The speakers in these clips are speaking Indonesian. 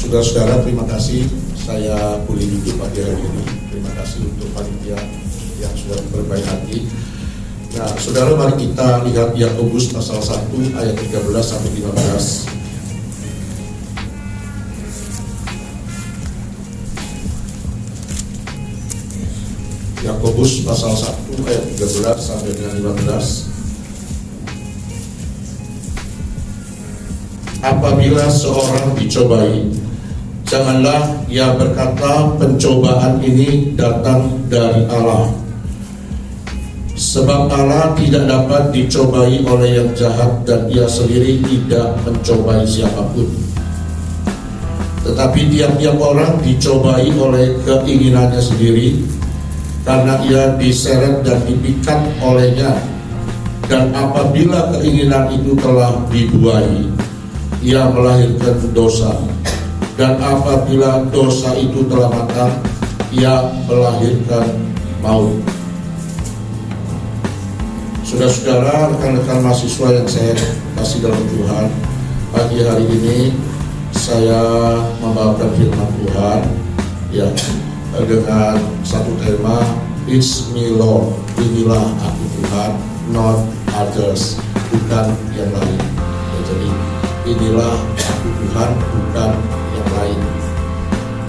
Saudara-saudara, terima kasih saya boleh duduk pagi hari ini. Terima kasih untuk panitia yang sudah berbaik hati. Nah, saudara, mari kita lihat Yakobus pasal 1 ayat 13 sampai 15. Yakobus pasal 1 ayat 13 sampai dengan 15. Apabila seorang dicobai, janganlah ia berkata pencobaan ini datang dari Allah. Sebab Allah tidak dapat dicobai oleh yang jahat dan ia sendiri tidak mencobai siapapun. Tetapi tiap-tiap orang dicobai oleh keinginannya sendiri, karena ia diseret dan dipikat olehnya. Dan apabila keinginan itu telah dibuai, ia melahirkan dosa. Dan apabila dosa itu telah matang, ia melahirkan maut. Saudara-saudara, rekan-rekan mahasiswa yang saya kasih dalam Tuhan, pagi hari ini saya membawakan firman Tuhan ya, dengan satu tema, It's me Lord, inilah aku Tuhan, not others, bukan yang lain. Ya, jadi inilah aku Tuhan, bukan yang lain.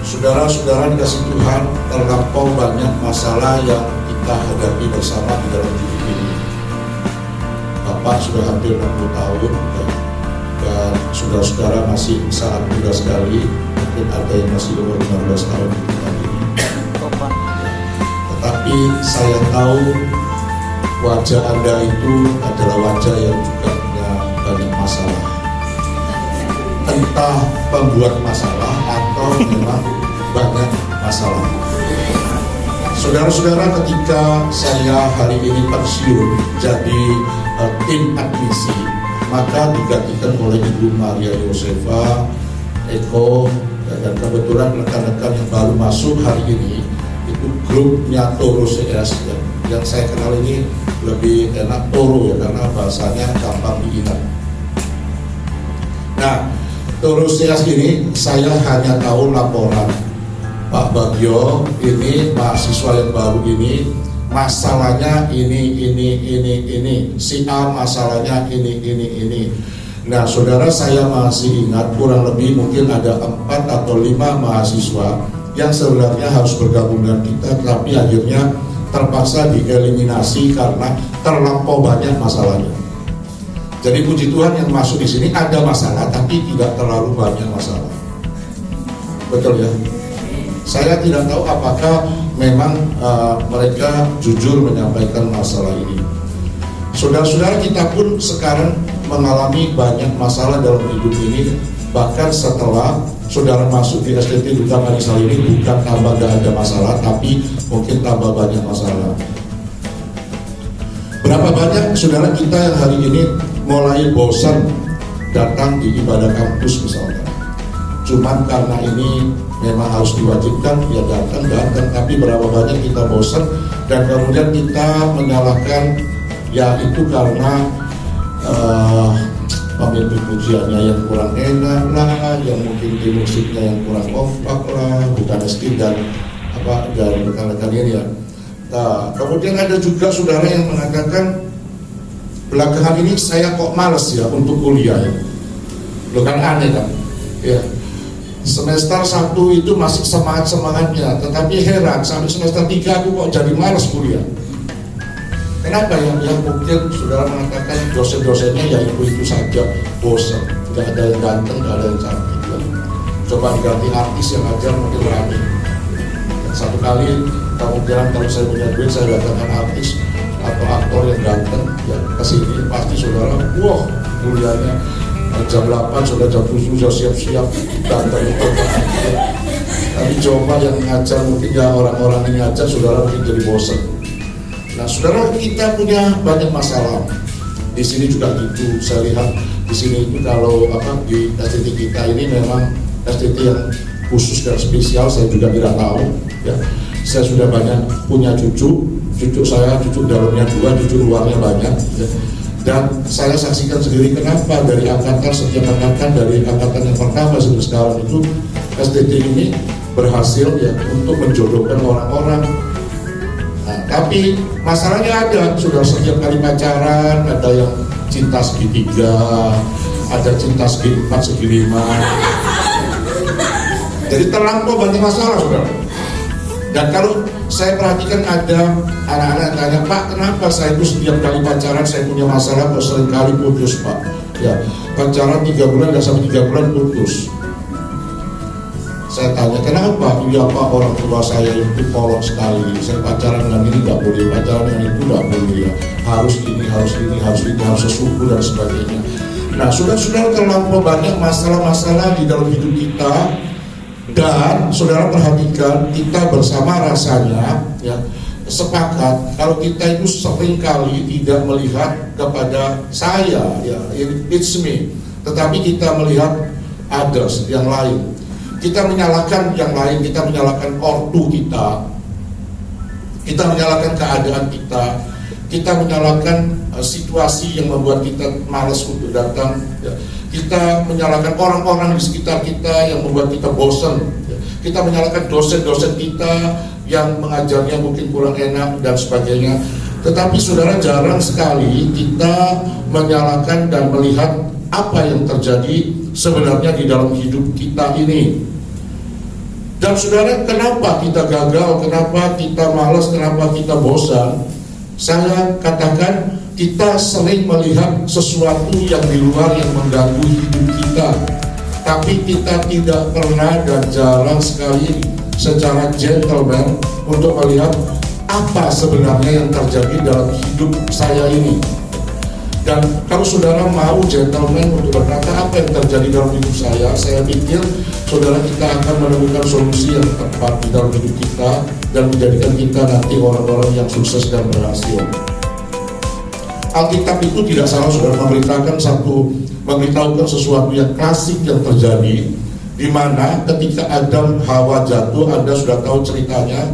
Saudara-saudara dikasih Tuhan, terlampau banyak masalah yang kita hadapi bersama di dalam hidup ini. Bapak sudah hampir 60 tahun ya, dan saudara-saudara masih sangat muda sekali. Mungkin ada yang masih umur 15 tahun di tempat ini. Tetapi saya tahu wajah Anda itu adalah wajah yang juga punya banyak masalah. Entah pembuat masalah atau memang banyak masalah. Saudara-saudara, ketika saya hari ini pensiun jadi tim admisi, maka digantikan oleh Ibu Maria Yosefa, Eko, dan kebetulan rekan-rekan yang baru masuk hari ini itu grupnya Toro CS ya. Yang saya kenal ini lebih enak Toro ya, karena bahasanya gampang diingat. Nah, Toro CS ini saya hanya tahu laporan Pak Bagio, ini mahasiswa yang baru ini masalahnya ini, si A masalahnya ini. Nah, saudara, saya masih ingat kurang lebih mungkin ada 4 atau 5 mahasiswa yang sebenarnya harus bergabung dengan kita, tapi akhirnya terpaksa dieliminasi karena terlampau banyak masalahnya. Jadi puji Tuhan yang masuk di sini ada masalah, tapi tidak terlalu banyak masalah. Betul ya? Saya tidak tahu apakah memang mereka jujur menyampaikan masalah ini. Saudara-saudara, kita pun sekarang mengalami banyak masalah dalam hidup ini. Bahkan setelah saudara masuk di SDT Duta Manisal ini, bukan tambah gak ada masalah, tapi mungkin tambah banyak masalah. Berapa banyak saudara kita yang hari ini mulai bosan datang di ibadah kampus misalnya. Cuman karena ini memang harus diwajibkan, ya datang, tapi berapa banyak kita bosan dan kemudian kita menyalahkan ya itu karena pemimpin pujiannya yang kurang enak lah, yang mungkin di musiknya yang kurang kompak lah, bukan SK dan rekan-rekan ini ya. Nah, kemudian ada juga saudara yang mengatakan belakangan ini saya kok males ya untuk kuliah ya. Lo kan aneh kan? Ya. Semester 1 itu masih semangat-semangatnya, tetapi heran sampai semester 3 aku kok jadi malas kuliah. Kenapa ya? Ya mungkin saudara mengatakan dosen-dosennya ya itu saja, bosan, tidak ada yang ganteng, tidak ada yang cantik ya. Coba diganti artis yang ajar mungkin berani. Satu kali kemudian kalau saya punya duit, saya datangkan artis atau aktor yang ganteng ya kesini, pasti saudara, wah kuliahnya jam 8 sudah jam 7 sudah siap-siap datang itu. Tapi coba yang ngajar mungkin ya orang-orang ini ngajar, saudara mungkin jadi bosan. Nah, saudara, kita punya banyak masalah. Di sini juga gitu. Saya lihat di sini itu kalau di SDT kita ini memang SDT yang khusus dan spesial. Saya juga tidak tahu. Ya, saya sudah banyak punya cucu saya cucu dalamnya 2, cucu luarnya banyak. Ya. Dan saya saksikan sendiri kenapa dari angkatan, setiap angkatan, dari angkatan yang pertama sampai sekarang itu SDT ini berhasil ya untuk menjodohkan orang-orang. Nah, tapi masalahnya ada, sudah setiap kali pacaran ada yang cinta segitiga, ada cinta segi 4, segi 5. Jadi terlampau banyak masalah, saudara. Dan kalau saya perhatikan ada anak-anak tanya, Pak, kenapa saya itu setiap kali pacaran saya punya masalah kok sering kali putus, Pak? Ya, pacaran 3 bulan dan sampai 3 bulan putus. Saya tanya, kenapa? Iya Pak, orang tua saya itu kolot sekali. Saya pacaran dengan ini nggak boleh, pacaran dengan itu nggak boleh ya. Harus ini, harus ini, harus ini, harus sesuku dan sebagainya. Nah, saudara-saudara, terlampau banyak masalah-masalah di dalam hidup kita. Dan saudara perhatikan, kita bersama rasanya ya sepakat kalau kita itu seringkali tidak melihat kepada saya ya, it's me, tetapi kita melihat others, yang lain. Kita menyalahkan yang lain, kita menyalahkan ortu kita menyalahkan keadaan kita menyalahkan situasi yang membuat kita malas untuk datang ya. Kita menyalahkan orang-orang di sekitar kita yang membuat kita bosan ya. Kita menyalahkan dosen-dosen kita yang mengajarnya mungkin kurang enak dan sebagainya. Tetapi saudara, jarang sekali kita menyalahkan dan melihat apa yang terjadi sebenarnya di dalam hidup kita ini. Dan saudara, kenapa kita gagal, kenapa kita malas, kenapa kita bosan? Saya katakan, kita sering melihat sesuatu yang di luar yang mengganggu hidup kita, tapi kita tidak pernah dan jarang sekali secara gentleman untuk melihat apa sebenarnya yang terjadi dalam hidup saya ini. Dan kalau saudara mau gentleman untuk berkata apa yang terjadi dalam hidup saya pikir saudara, kita akan menemukan solusi yang tepat di dalam hidup kita dan menjadikan kita nanti orang-orang yang sukses dan berhasil. Alkitab itu tidak salah saudara memberitahukan sesuatu yang klasik yang terjadi, di mana ketika Adam Hawa jatuh, Anda sudah tahu ceritanya.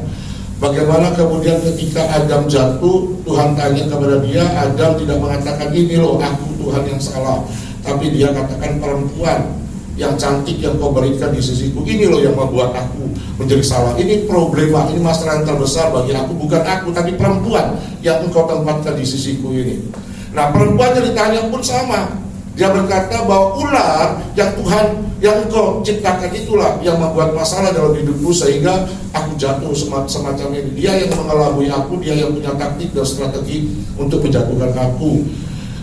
Bagaimana kemudian ketika Adam jatuh, Tuhan tanya kepada dia, Adam tidak mengatakan ini loh aku Tuhan yang salah, tapi dia katakan perempuan yang cantik yang kau berikan di sisiku, ini loh yang membuat aku menjadi salah. Ini problema, ini masalah yang terbesar bagi aku, bukan aku tapi perempuan yang engkau tempatkan di sisiku ini. Nah, perempuannya ditanya pun sama. Dia berkata bahwa ular yang Tuhan yang engkau ciptakan itulah yang membuat masalah dalam hidupku sehingga aku jatuh semacam ini. Dia yang mengelabui aku, dia yang punya taktik dan strategi untuk menjatuhkan aku.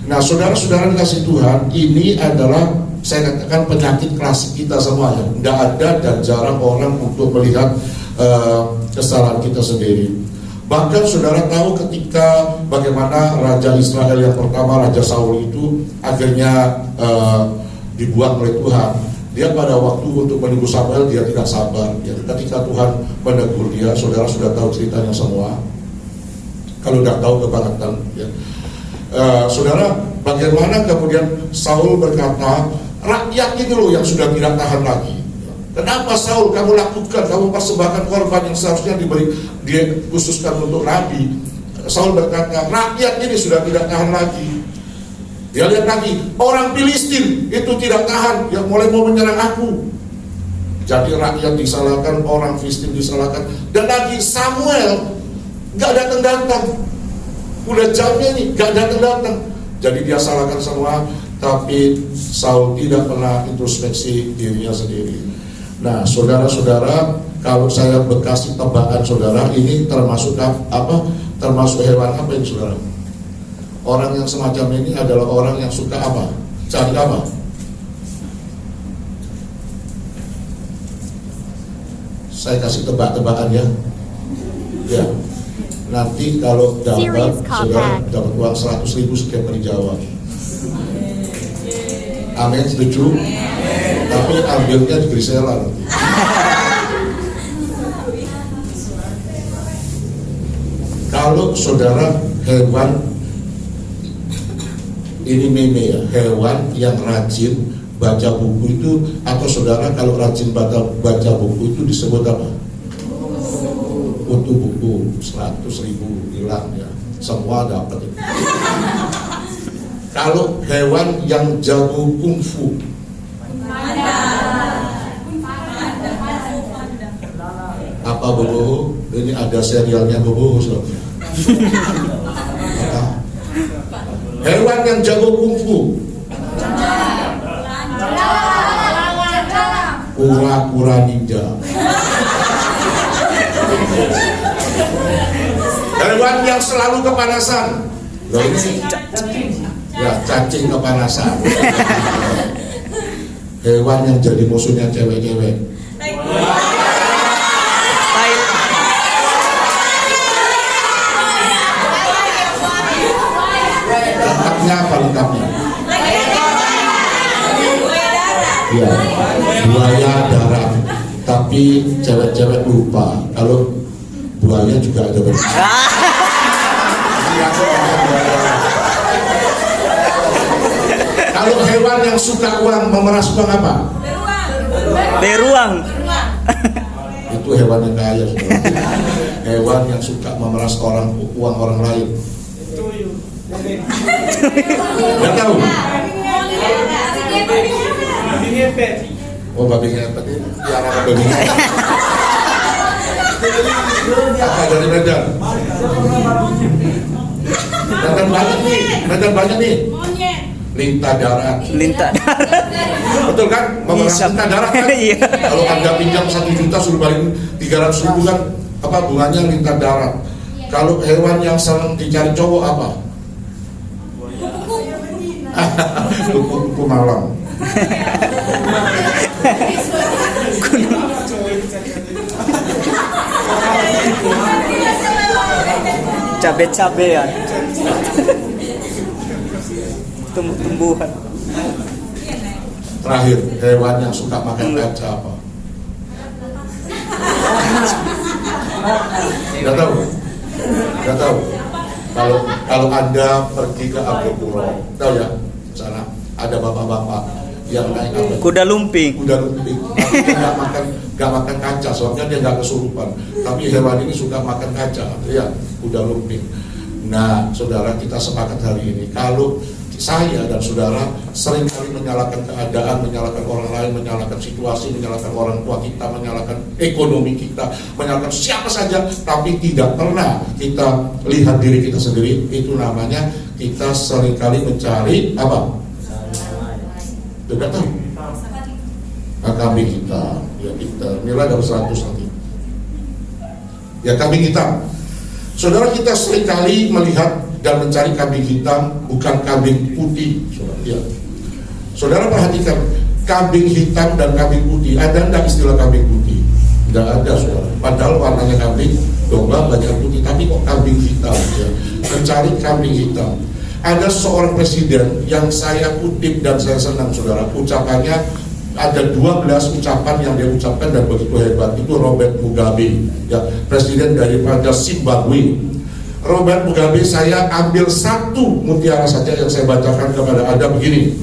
Nah, saudara-saudara dikasih Tuhan, ini adalah saya katakan penyakit klasik kita semua ya. Tidak ada dan jarang orang untuk melihat kesalahan kita sendiri. Bahkan saudara tahu ketika bagaimana Raja Israel yang pertama, Raja Saul itu akhirnya dibuang oleh Tuhan. Dia pada waktu untuk menunggu Samuel dia tidak sabar ya. Ketika Tuhan menegur dia, saudara sudah tahu ceritanya semua. Kalau tidak tahu kebangetan ya. Saudara, bagaimana kemudian Saul berkata, rakyat ini loh yang sudah tidak tahan lagi. Kenapa Saul kamu lakukan, kamu persembahkan korban yang seharusnya dia khususkan untuk Nabi? Saul berkata, rakyat ini sudah tidak tahan lagi. Dia lihat lagi, orang Filistin itu tidak tahan, yang mulai mau menyerang aku. Jadi rakyat disalahkan, orang Filistin disalahkan, dan lagi Samuel gak datang-datang. Udah jamnya nih, gak datang-datang. Jadi dia salahkan semua, tapi Saul tidak pernah introspeksi dirinya sendiri. Nah, saudara-saudara, kalau saya berkasih tebakan saudara, ini termasuk apa? Termasuk hewan apa ini saudara? Orang yang semacam ini adalah orang yang suka apa? Cari apa? Saya kasih tebak-tebakan ya. Ya. Nanti kalau dapat, saudara dapat uang 100.000 setiap kali jawab. Amin, setuju? Tapi ambilnya di Grisela nanti. Kalau saudara hewan ini meme ya, hewan yang rajin baca buku itu, atau saudara kalau rajin baca buku itu disebut apa? Kutu buku 100.000 hilang ya, semua dapat. Kalau hewan yang jago kungfu, Pak Boboho, ini ada serialnya Boboho soalnya. Hewan yang jago kungfu. Kura-kura ninja. Hewan yang selalu kepanasan. Loh ini ya cacing kepanasan. Hewan yang jadi musuhnya cewek-cewek. Lengkapnya apa lengkapnya? Ya, buaya darat. Tapi cewek-cewek lupa kalau buaya juga ada benar. Kalau hewan yang suka uang, memeras uang apa? Beruang. Itu hewan yang kaya. Hewan yang suka memeras uang orang lain. Nggak tahu? Oh, babi ngepet ini piara babi ngepet. Apa dari Medan? Medan banyak nih. Lintah darat. Lintah darat. Betul kan? Memeras lintah darat kan? Iya. Kalau Anda pinjam 1 juta suruh balik 300.000 kan apa bunganya lintah darat. Kalau hewan yang sering dicari cowok apa? Kupu-kupu malam. Cabe-cabean. Tumbuh-tumbuhan. Terakhir, hewan yang suka makan kaca apa? Nggak tahu? Nggak tahu? Kalau Anda pergi ke Argopuro, tahu ya? Sana ada bapak-bapak yang naik apa? Kuda lumping. Kuda lumping. Tapi dia nggak makan kaca, soalnya dia nggak kesurupan. Tapi hewan ini suka makan kaca, ya kuda lumping. Nah, saudara, kita sepakat hari ini kalau saya dan saudara seringkali menyalahkan keadaan, menyalahkan orang lain, menyalahkan situasi, menyalahkan orang tua kita, menyalahkan ekonomi kita, menyalahkan siapa saja, tapi tidak pernah kita lihat diri kita sendiri. Itu namanya kita seringkali mencari apa? Tidak tahu. Kambing kita, ya kita nilai dari 100 nanti. Ya kambing hitam. Saudara, kita seringkali melihat dan mencari kambing hitam, bukan kambing putih. Saudara, ya. Saudara perhatikan, kambing hitam dan kambing putih. Ada enggak istilah kambing putih? Tidak ada, saudara. Padahal warnanya kambing domba banyak putih, tapi kok kambing hitam? Ya. Mencari kambing hitam. Ada seorang presiden yang saya kutip dan saya senang, saudara. Ucapannya ada 12 ucapan yang dia ucapkan dan begitu hebat. Itu Robert Mugabe, ya, presiden daripada Zimbabwe. Robert Mugabe, saya ambil satu mutiara saja yang saya bacakan kepada Anda begini.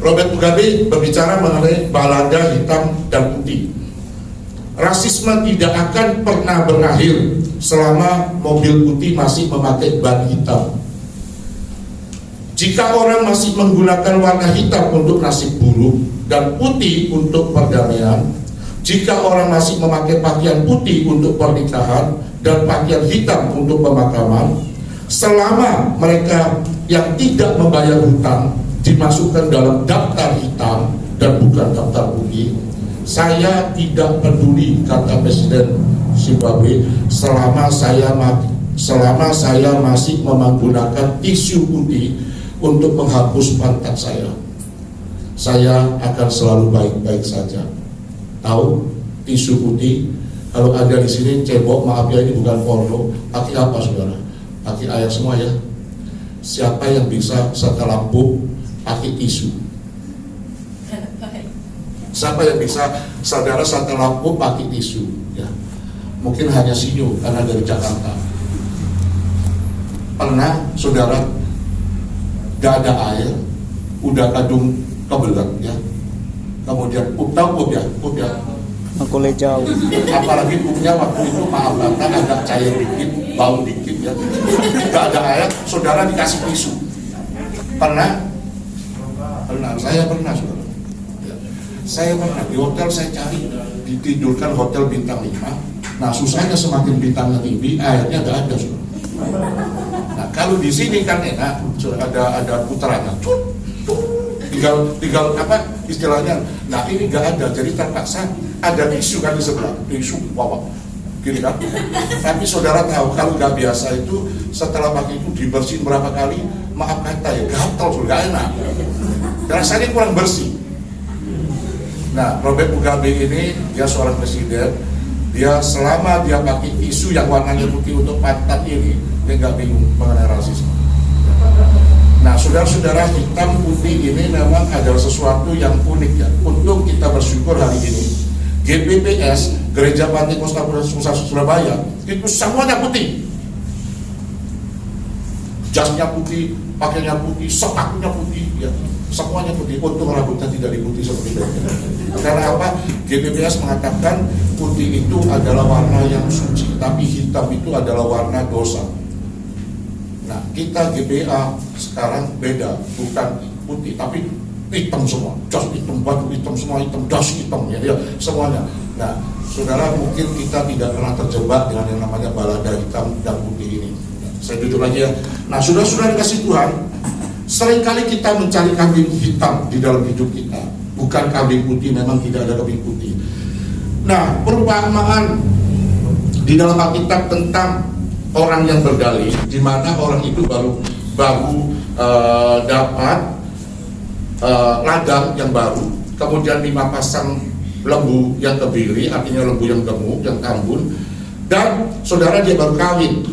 Robert Mugabe berbicara mengenai balada hitam dan putih. Rasisme tidak akan pernah berakhir selama mobil putih masih memakai ban hitam. Jika orang masih menggunakan warna hitam untuk nasib buruk dan putih untuk perdamaian, jika orang masih memakai pakaian putih untuk pernikahan dan pakaian hitam untuk pemakaman, selama mereka yang tidak membayar hutang dimasukkan dalam daftar hitam dan bukan daftar putih, saya tidak peduli, kata Presiden Zimbabwe, selama saya masih menggunakan tisu putih untuk menghapus pantat saya akan selalu baik-baik saja. Tahu tisu putih? Kalau ada di sini cebok, maaf ya, ini bukan porno. Pakai apa, saudara? Pakai air semua ya. Siapa yang bisa setelah pup pakai tisu? Siapa yang bisa saudara setelah pup pakai tisu? Ya, mungkin hanya Sinyo karena dari Jakarta. Pernah saudara gak ada air, udah kadung kebelet ya, kemudian pup, tahu pup ya? Pup ya? Aku jauh. Apalagi pupnya waktu itu maaf kata agak cair dikit, bau dikit ya, gak ada air, saudara dikasih tisu. Pernah? Pernah, saya pernah saudara ya. Saya pernah, di hotel saya cari ditidurkan hotel bintang 5. Nah susahnya semakin bintangnya tinggi, airnya nggak ada. Nah kalau di sini kan enak, ada putarannya, tinggal apa istilahnya. Nah ini nggak ada, jadi terpaksa ada tisu kan di sebelah, tisu bawa gini kan. Tapi saudara tahu kalau nggak biasa itu setelah pakai itu dibersihin berapa kali, maaf kata ya gatal, nggak enak. Rasanya kurang bersih. Nah Robert Mugabe ini dia seorang presiden, dia selama dia pakai tisu yang warnanya putih untuk pantat ini, dia nggak bingung mengenai rasisme. Nah saudara-saudara, hitam putih ini memang adalah sesuatu yang unik ya. Untuk kita bersyukur hari ini GPPS Gereja Pantai Kosta Surabaya itu semuanya putih, jasnya putih, pakainya putih, sepatunya putih ya. Semuanya putih, untung rambutnya tidak diputih seperti itu. Karena apa? GPPS mengatakan putih itu adalah warna yang suci, tapi hitam itu adalah warna dosa. Nah, kita GBA sekarang beda, bukan putih, tapi hitam semua, jas hitam, baju hitam semua hitam, das hitam ya, semuanya. Nah, saudara mungkin kita tidak pernah terjebak dengan yang namanya balada hitam dan putih ini. Saya jujur lagi ya. Nah, saudara-saudara dikasih Tuhan, seringkali kita mencari kambing hitam di dalam hidup kita, bukan kambing putih. Memang tidak ada kambing putih. Nah, perumpamaan di dalam Alkitab tentang orang yang berdalih, di mana orang itu baru dapat ladang yang baru, kemudian 5 pasang lembu yang kebiri, artinya lembu yang gemuk, yang tambun, dan saudara dia baru kawin.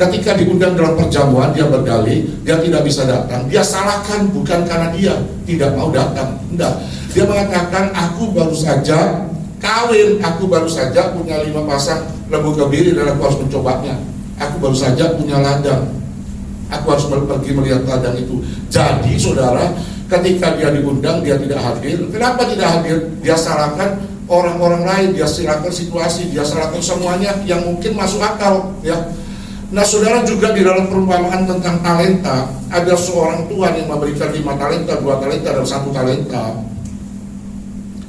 Ketika diundang dalam perjamuan, dia berdalih, dia tidak bisa datang. Dia salahkan bukan karena dia tidak mau datang, enggak. Dia mengatakan, aku baru saja kawin, aku baru saja punya 5 pasang lembu kebiri dan aku harus mencobanya. Aku baru saja punya ladang, aku harus pergi melihat ladang itu. Jadi saudara, ketika dia diundang, dia tidak hadir. Kenapa tidak hadir? Dia salahkan orang-orang lain, dia salahkan situasi, dia salahkan semuanya yang mungkin masuk akal ya. Nah saudara, juga di dalam perumpamaan tentang talenta, ada seorang tuan yang memberikan 5 talenta, 2 talenta, dan 1 talenta.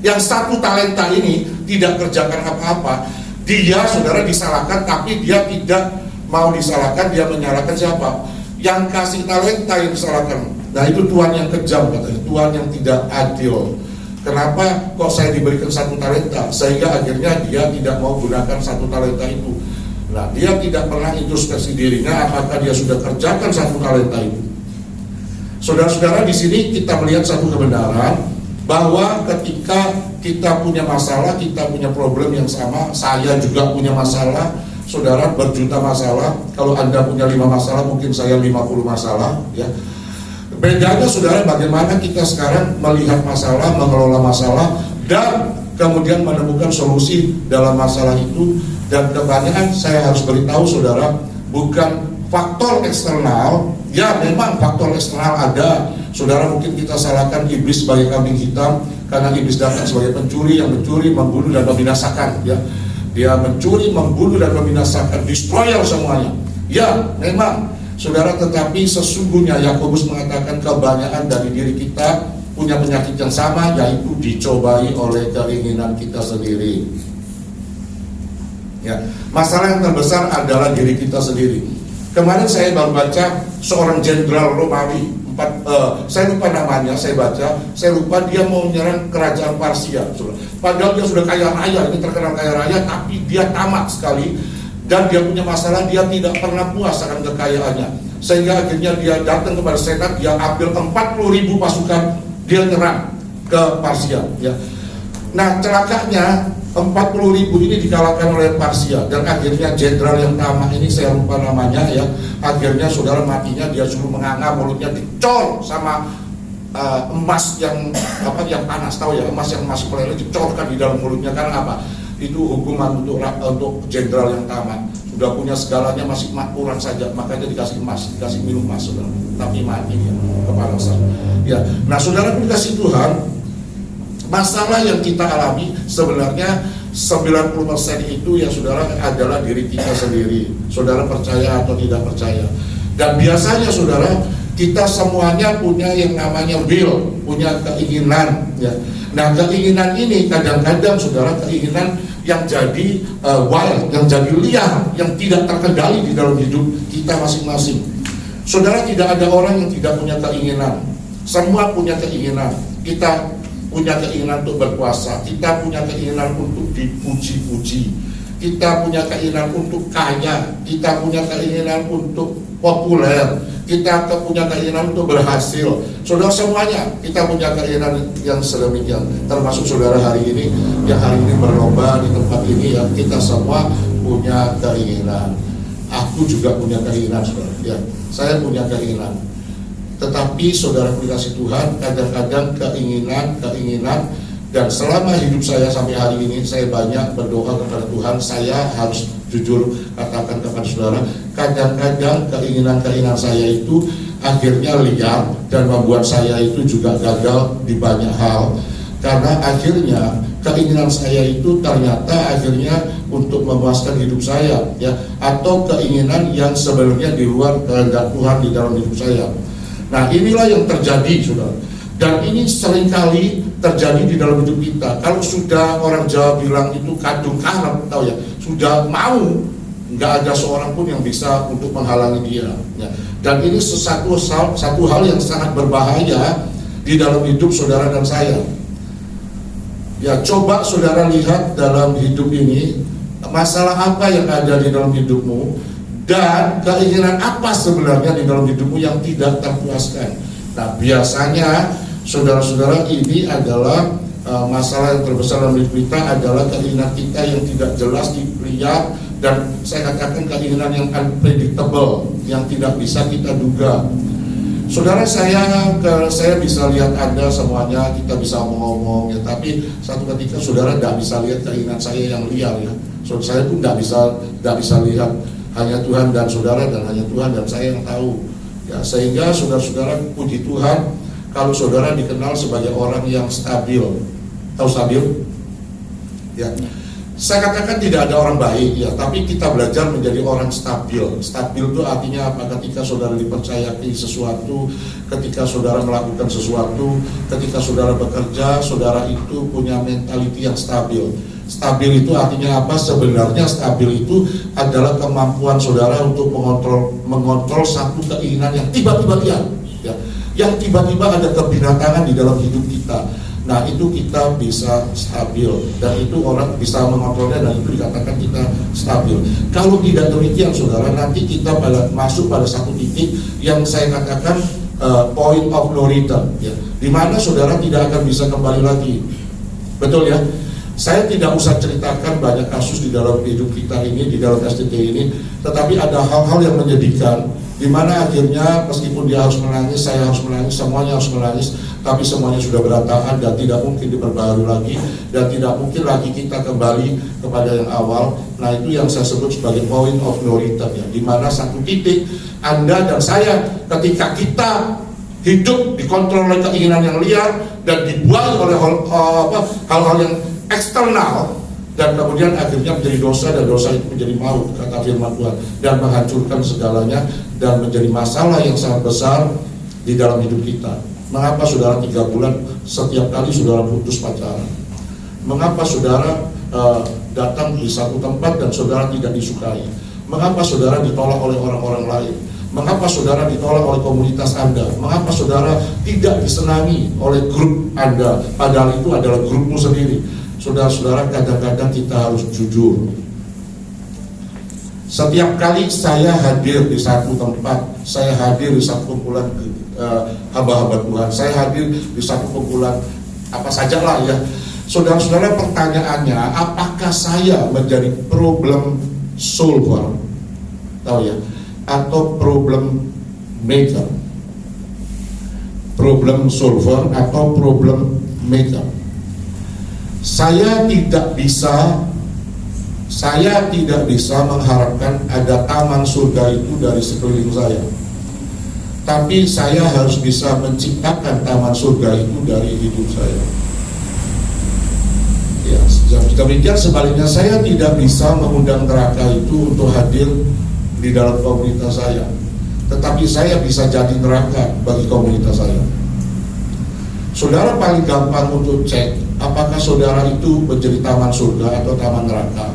Yang 1 talenta ini tidak kerjakan apa-apa. Dia saudara disalahkan, tapi dia tidak mau disalahkan, dia menyalahkan siapa? Yang kasih talenta yang disalahkan. Nah itu Tuhan yang kejam katanya, Tuhan yang tidak adil. Kenapa kok saya diberikan 1 talenta? Sehingga akhirnya dia tidak mau gunakan 1 talenta itu. Nah dia tidak pernah introspeksi dirinya, apakah dia sudah kerjakan 1 talenta itu. Saudara-saudara, di sini kita melihat satu kebenaran, bahwa ketika kita punya masalah, kita punya problem yang sama, saya juga punya masalah, saudara berjuta masalah. Kalau Anda punya 5 masalah, mungkin saya 50 masalah ya. Bedanya saudara, bagaimana kita sekarang melihat masalah, mengelola masalah, dan kemudian menemukan solusi dalam masalah itu. Dan kebanyakan saya harus beritahu saudara, bukan faktor eksternal. Ya memang faktor eksternal ada. Saudara, mungkin kita salahkan iblis sebagai kambing hitam, karena iblis datang sebagai pencuri, yang mencuri, membunuh, dan membinasakan ya. Dia mencuri, membunuh, dan membinasakan, destroyer semuanya. Ya memang saudara, tetapi sesungguhnya Yakobus mengatakan kebanyakan dari diri kita punya penyakit yang sama, yaitu dicobai oleh keinginan kita sendiri. Ya, masalah yang terbesar adalah diri kita sendiri. Kemarin saya baru baca seorang jenderal Romawi, saya lupa namanya, saya lupa, dia mau menyerang kerajaan Parsia. Padahal dia sudah kaya raya, ini terkenal kaya raya, tapi dia tamak sekali. Dan dia punya masalah, dia tidak pernah puas akan kekayaannya. Sehingga akhirnya dia datang kepada senat, dia ambil 40.000 pasukan, dia nyerang ke Parsia ya. Nah celakanya 40.000 ini dikalahkan oleh Parsia, dan akhirnya jenderal yang tamak ini, saya lupa namanya ya, akhirnya saudara matinya dia suruh menganga, mulutnya dicor sama emas yang panas, tahu ya, emas yang masih meleleh dicorkan di dalam mulutnya. Karena apa? Itu hukuman untuk jenderal yang tamak, sudah punya segalanya masih kurang saja, makanya dikasih emas, dikasih minum emas saudara, tapi mati ya, kepala saya ya. Nah saudara dikasih Tuhan, masalah yang kita alami sebenarnya 90% itu ya saudara adalah diri kita sendiri. Saudara percaya atau tidak percaya. Dan biasanya saudara Kita semuanya punya yang namanya will, punya keinginan, ya. Nah, keinginan ini kadang-kadang saudara, keinginan yang jadi wild, yang jadi liar, yang tidak terkendali di dalam hidup kita masing-masing. Saudara, tidak ada orang yang tidak punya keinginan. Semua punya keinginan. Kita punya keinginan untuk berkuasa, kita punya keinginan untuk dipuji-puji, kita punya keinginan untuk kaya, kita punya keinginan untuk populer, kita punya keinginan untuk berhasil. Saudara, semuanya kita punya keinginan yang sedemikian. Termasuk saudara hari ini, yang hari ini berlomba di tempat ini, ya, kita semua punya keinginan. Aku juga punya keinginan, saudara. Ya, saya punya keinginan. Tetapi saudara dikasih Tuhan, kadang-kadang keinginan, dan selama hidup saya sampai hari ini, saya banyak berdoa kepada Tuhan. Saya harus jujur katakan kepada saudara, kadang-kadang keinginan saya itu akhirnya liar dan membuat saya itu juga gagal di banyak hal. Karena akhirnya keinginan saya itu ternyata akhirnya untuk memuaskan hidup saya, ya, atau keinginan yang sebenarnya di luar kehendak Tuhan di dalam hidup saya. Nah, inilah yang terjadi, saudara. Dan ini seringkali terjadi di dalam hidup kita. Kalau sudah orang Jawa bilang itu kadung karep, tahu ya, sudah mau, nggak ada seorang pun yang bisa untuk menghalangi dia. Ya. Dan ini satu hal yang sangat berbahaya di dalam hidup saudara dan saya. Ya, coba saudara lihat dalam hidup ini, masalah apa yang ada di dalam hidupmu, dan keinginan apa sebenarnya di dalam hidupmu yang tidak terpuaskan. Nah, biasanya saudara-saudara, ini adalah masalah yang terbesar dalam hidup kita adalah keinginan kita yang tidak jelas, dilihat, dan saya katakan keinginan yang unpredictable, yang tidak bisa kita duga. Saudara, saya bisa lihat Anda semuanya, kita bisa ngomong, ya, tapi satu ketika saudara tidak bisa lihat keinginan saya yang liar, ya. Saya pun tidak bisa lihat. Hanya Tuhan dan saudara, dan hanya Tuhan dan saya yang tahu, ya. Sehingga saudara-saudara, puji Tuhan kalau saudara dikenal sebagai orang yang stabil. Tahu stabil? Ya. Saya katakan tidak ada orang baik, ya, tapi kita belajar menjadi orang stabil. Stabil itu artinya apa? Ketika saudara dipercayai sesuatu, ketika saudara melakukan sesuatu, ketika saudara bekerja, saudara itu punya mentality yang stabil. Stabil itu artinya apa? Sebenarnya stabil itu adalah kemampuan saudara untuk mengontrol satu keinginan yang tiba-tiba liar, ya, yang tiba-tiba ada kebinatangan di dalam hidup kita. Nah, itu kita bisa stabil, dan itu orang bisa mengontrolnya, dan itu dikatakan kita stabil. Kalau tidak demikian, saudara, nanti kita masuk pada satu titik yang saya katakan point of no return, ya, di mana saudara tidak akan bisa kembali lagi. Betul, ya? Saya tidak usah ceritakan banyak kasus di dalam hidup kita ini, di dalam STT ini, tetapi ada hal-hal yang menyedihkan, di mana akhirnya meskipun dia harus menangis, saya harus menangis, semuanya harus menangis, tapi semuanya sudah berantakan dan tidak mungkin diperbarui lagi, dan tidak mungkin lagi kita kembali kepada yang awal. Nah, itu yang saya sebut sebagai point of no return, ya, di mana satu titik Anda dan saya, ketika kita hidup dikontrol oleh keinginan yang liar dan dibuai oleh hal-hal yang eksternal, dan kemudian akhirnya menjadi dosa, dan dosa itu menjadi maut, kata firman Tuhan, dan menghancurkan segalanya, dan menjadi masalah yang sangat besar di dalam hidup kita. Mengapa saudara 3 bulan setiap kali saudara putus pacaran? Mengapa saudara datang di satu tempat dan saudara tidak disukai? Mengapa saudara ditolak oleh orang-orang lain? Mengapa saudara ditolak oleh komunitas Anda? Mengapa saudara tidak disenangi oleh grup Anda, padahal itu adalah grupmu sendiri? Saudara-saudara, kadang-kadang kita harus jujur. Setiap kali saya hadir di satu tempat, saya hadir di satu kumpulan hamba-hamba Tuhan, saya hadir di satu kumpulan apa sajalah, ya, saudara-saudara, pertanyaannya, apakah saya menjadi problem solver, tahu ya, atau problem maker? Problem solver atau problem maker? Saya tidak bisa mengharapkan ada taman surga itu dari sekeliling saya, tapi saya harus bisa menciptakan taman surga itu dari hidup saya. Ya, demikian sebaliknya, saya tidak bisa mengundang neraka itu untuk hadir di dalam komunitas saya, tetapi saya bisa jadi neraka bagi komunitas saya. Saudara paling gampang untuk cek apakah saudara itu menjadi taman surga atau taman neraka.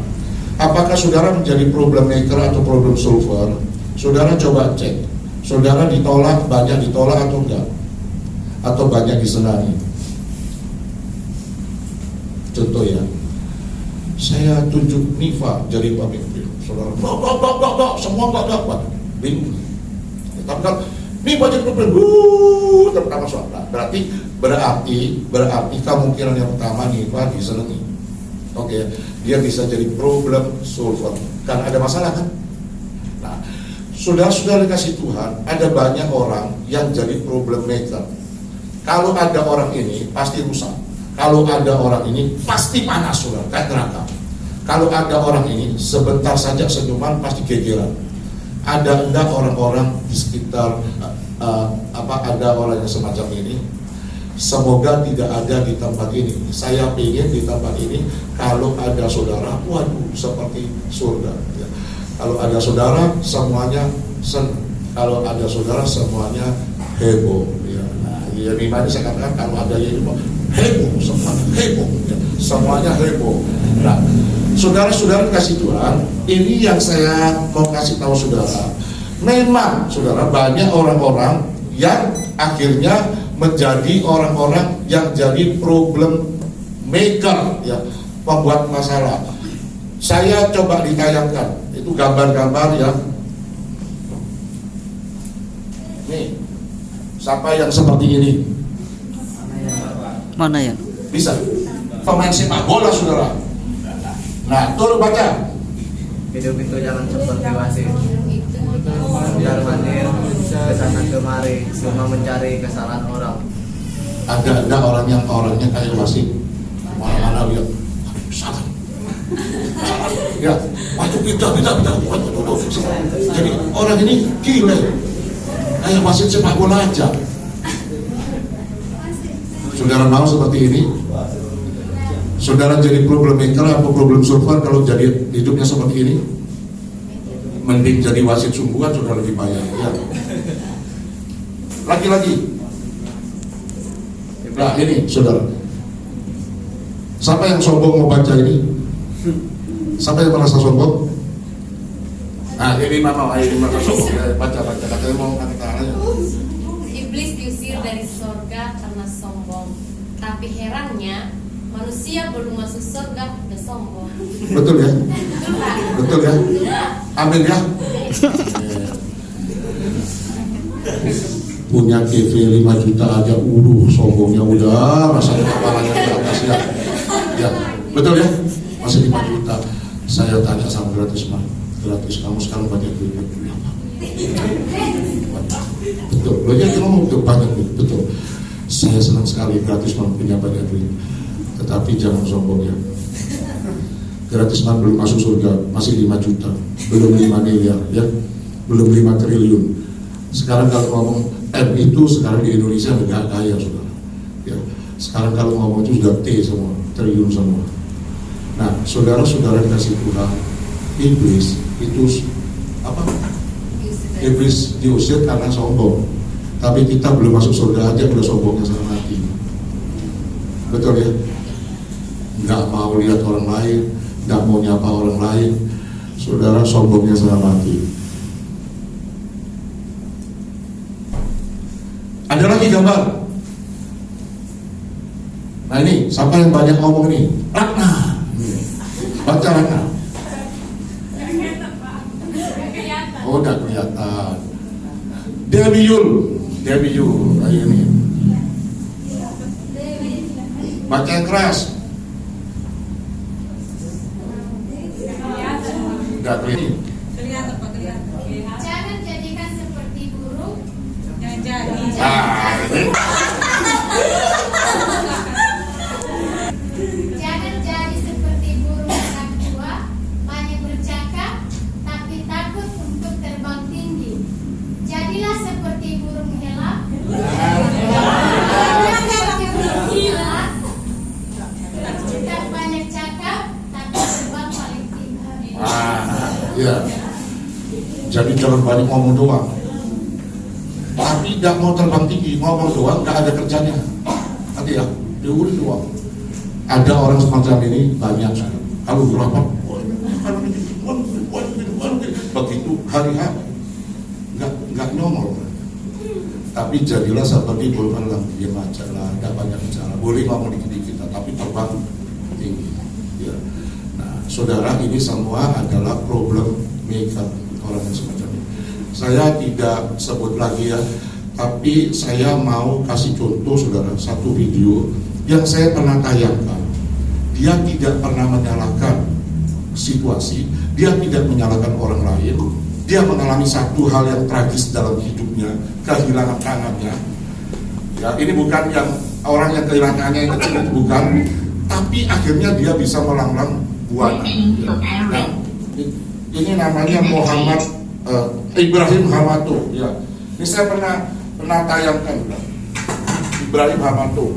Apakah saudara menjadi problem maker atau problem solver? Saudara coba cek. Saudara ditolak, banyak ditolak atau enggak? Atau banyak disenangi? Contoh ya, saya tunjuk Niva jadi pemimpin. Saudara, semua enggak dapat. Bingung. Tapi kan Niva jadi pemimpin, terutama saudara. Berarti kemungkinan yang pertama Niva disenangi. Oke, dia bisa jadi problem solver. Kan ada masalah kan? Nah, saudara-saudara dikasih Tuhan, ada banyak orang yang jadi problem maker. Kalau ada orang ini pasti rusak. Kalau ada orang ini pasti panas, saudara, kayak neraka. Kalau ada orang ini sebentar saja senyuman pasti gegeran. Ada enggak orang-orang di sekitar ada orang yang semacam ini? Semoga tidak ada di tempat ini. Saya ingin di tempat ini kalau ada saudara, waduh seperti surga ya. Kalau ada saudara semuanya senang. Kalau ada saudara semuanya heboh ya. Nah, ya ini saya katakan kalau ada yang heboh, semuanya heboh ya. Semuanya heboh. Nah, saudara-saudara kasih Tuhan, ini yang saya mau kasih tahu saudara. Memang saudara banyak orang-orang yang akhirnya menjadi orang-orang yang jadi problem maker ya, membuat masalah. Saya coba ditayangkan itu gambar-gambar ya. Nih, siapa yang seperti ini? Mana ya? Bisa. Pemain sepak bola saudara. Nah, tolong baca. Hidup itu jangan seperti wasit, mondar mandir kesana kemari cuma mencari kesalahan orang. Ada orangnya kayak wasit, mana-mana lihat salah. Ya, waduh kita. Jadi orang ini gila, kayak wasit sepak bola aja. Saudara mau seperti ini? Saudara jadi problem maker atau problem solver kalau jadi hidupnya seperti ini? Mending jadi wasit sungguhan, saudara, lebih payah ya. Lagi-lagi. Nah ini saudara, siapa yang sombong mau baca ini? Siapa yang merasa sombong? Nah ini merasa sombong ya, baca katanya mau angkat tangannya. Iblis diusir dari surga karena sombong, tapi herannya manusia belum masuk surga udah sombong. Betul ya? Betul Pak? Betul ya? Amin ya? Punya TV 5 juta aja, sombongnya udah, rasanya kepalanya di atas ya. Ya, betul ya? Masih 5 juta. Saya tanya sama gratis kamu sekarang banyak duit apa? Betul, lo jadi ngomong betul, banyak duit, betul. Saya senang sekali gratis punya banyak duit. Tetapi jangan sombong ya. Gratisman belum masuk surga, masih 5 juta, belum 5 miliar ya, belum 5 triliun. Sekarang kalau ngomong M itu sekarang di Indonesia negara kaya saudara ya. Sekarang kalau ngomong itu sudah T semua, triliun semua. Nah saudara-saudara dikasih Tuhan, iblis itu apa? Iblis diusir karena sombong. Tapi kita belum masuk surga aja udah sombongnya sama mati. Betul ya? Nggak mau lihat orang lain, nggak mau nyapa orang lain, saudara sombongnya setengah mati. Ada lagi gambar. Nah ini, siapa yang banyak ngomong ini? Ratna. Baca Ratna. Oh, udah kelihatan. Dewi Yul, ayo ini. Baca yang keras. Enggak kelihatan. Jangan jadikan seperti burung. Jangan jadi. Jangan jadi seperti burung anak tua, banyak bercakap, tapi takut untuk terbang tinggi. Jadilah seperti burung helang. Bukan banyak cakap, tapi terbang paling tinggi. Ya. Jadi jangan banyak ngomong doang. tapi nggak mau terbang tinggi, ngomong doang, nggak ada kerjanya. Nanti ya, diurin doang. Ada orang semacam ini banyak. Kalau berapa? Begitu hari nggak nongol. Tapi jadilah seperti Bulman lah, dia baca lah, nggak banyak bicara. Boleh ngomong dikit-dikit, tapi terbang tinggi. Ya. Nah, saudara, ini semua adalah problem maker orang yang semacam ini. Saya tidak sebut lagi ya, tapi saya mau kasih contoh saudara, satu video yang saya pernah tayangkan. Dia tidak pernah menyalahkan situasi, dia tidak menyalahkan orang lain, dia mengalami satu hal yang tragis dalam hidupnya, kehilangan tangannya. Ya, ini bukan yang orang yang kehilangan tangannya yang kecil, itu bukan, tapi akhirnya dia bisa melanglang buana. Nah, ini namanya Muhammad Ibrahim Hamato. Ya, ini saya pernah tayangkan Ibrahim Hamato.